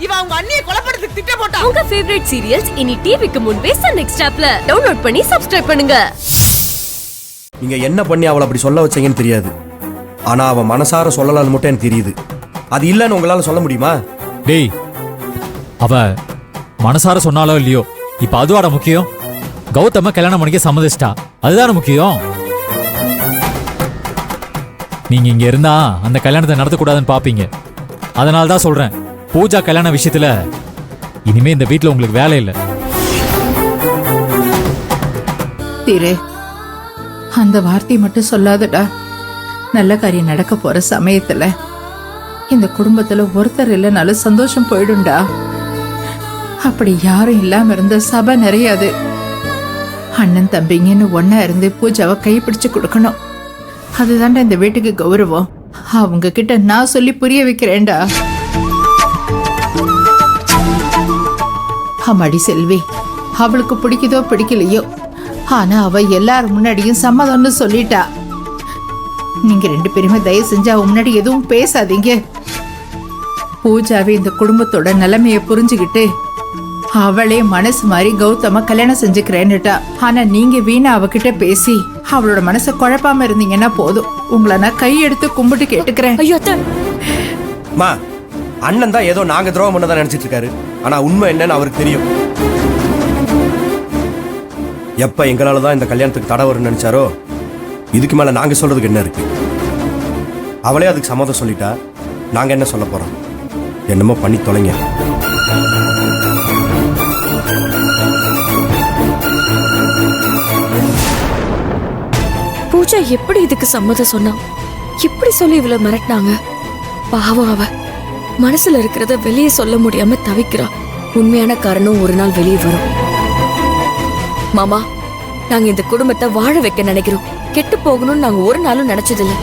இவன் அவங்க அண்ணியை கொலைப்படுறதுக்கு திட்டம் போட்டான். உங்க ஃபேவரட் சீரியல்ஸ் இனி டிவிக்கு முன்பே சன் நெக்ஸ்ட் ஆப்ல டவுன்லோட் பண்ணி சப்ஸ்கிரைப் பண்ணுங்க. நீங்க என்ன பண்ணி அவளை அப்படி சொல்ல வச்சீங்கன்னு தெரியாது. ஆனா அவன் மனசார சொல்லலாம்னு மட்டும் எனக்கு தெரியுது. அது இல்லன்னு உங்களால சொல்ல முடியுமா? டேய், அவ மனசார சொன்னாலோ இல்லையோ, இப்ப அதுவாட முக்கியம். கௌதம கல்யாணம் பண்ணிக்க சம்மதிச்சிட்டா, அதுதான முக்கியம். நீங்க இங்க இருந்தா அந்த கல்யாணத்தை நடத்தக்கூடாதுன்னு பாப்பீங்க. அதனால தான் சொல்றேன், பூஜா கல்யாண விஷயத்துல இனிமே இந்த வீட்டுல உங்களுக்கு வேலை இல்லை. தீரே, அந்த வார்த்தை மட்டும் சொல்லாதடா. நல்ல காரியம் நடக்க போற சமயத்துல இந்த குடும்பத்துல ஒருத்தர் இல்லைனாலும் சந்தோஷம் போயிடும்டா. அப்படி யாரும் இல்லாம இருந்த சபை நிறையாது. அண்ணன் தம்பிங்கன்னு ஒன்னா இருந்து பூஜாவை கைப்பிடிச்சு கொடுக்கணும். அதுதான்டா இந்த வீட்டுக்கு கௌரவம். அவங்க கிட்ட நான் சொல்லி புரிய வைக்கிறேன்டா. அம்மாடி செல்வி, அவளுக்கு பிடிக்குதோ பிடிக்கலையோ, ஆனா அவ எல்லாரும் முன்னாடியும் சம்மதம்னு சொல்லிட்டா. நீங்க 2 பேருமே தயவு செஞ்சு அவ முன்னாடி எதுவும் பேசாதீங்க. பூஜாவே இந்த குடும்பத்தோட நிலைமைய புரிஞ்சுக்கிட்டு அவளே மனசு மாதிரி கௌதம கல்யாணம் செஞ்சுக்கிறேன்னுட்டா. ஆனா நீங்க வீணா அவகிட்ட பேசி அவளோட மனசை குழப்பாம இருந்தீங்கன்னா போதும். உங்களை நான் கையெடுத்து கும்பிட்டு கேட்டுக்கிறேன். ஐயோ மா, அண்ணன் தான் ஏதோ நாங்க துரோகம் பண்ணதான் நினைச்சிட்டு இருக்காரு. ஆனா உண்மை என்னன்னு அவருக்கு தெரியும். எப்ப எங்களாலதான் இந்த கல்யாணத்துக்கு தடை வரும்னு நினைச்சாரோ, இதுக்கு மேல நாங்க சொல்றதுக்கு என்ன இருக்கு? அவளே அதுக்கு சம்மதம் சொல்லிட்டா, நாங்க என்ன சொல்ல போறோம்? என்னமோ பண்ணி தொலைங்க. பூஜா எப்படி இதுக்கு சம்மதம் சொன்னா? எப்படி சொல்லி இவ்வளவு மிரட்டினாங்க? பாவம், அவ மனசுல இருக்கிறத வெளியே சொல்ல முடியாம தவிக்கிறா. உண்மையான காரணம் ஒரு நாள் வெளியே வரும். மாமா, நாங்க இந்த குடும்பத்தை வாழ வைக்க நினைக்கிறோம். கெட்டு போகணும்னு நாங்க ஒரு நாளும் நினைச்சதில்லை.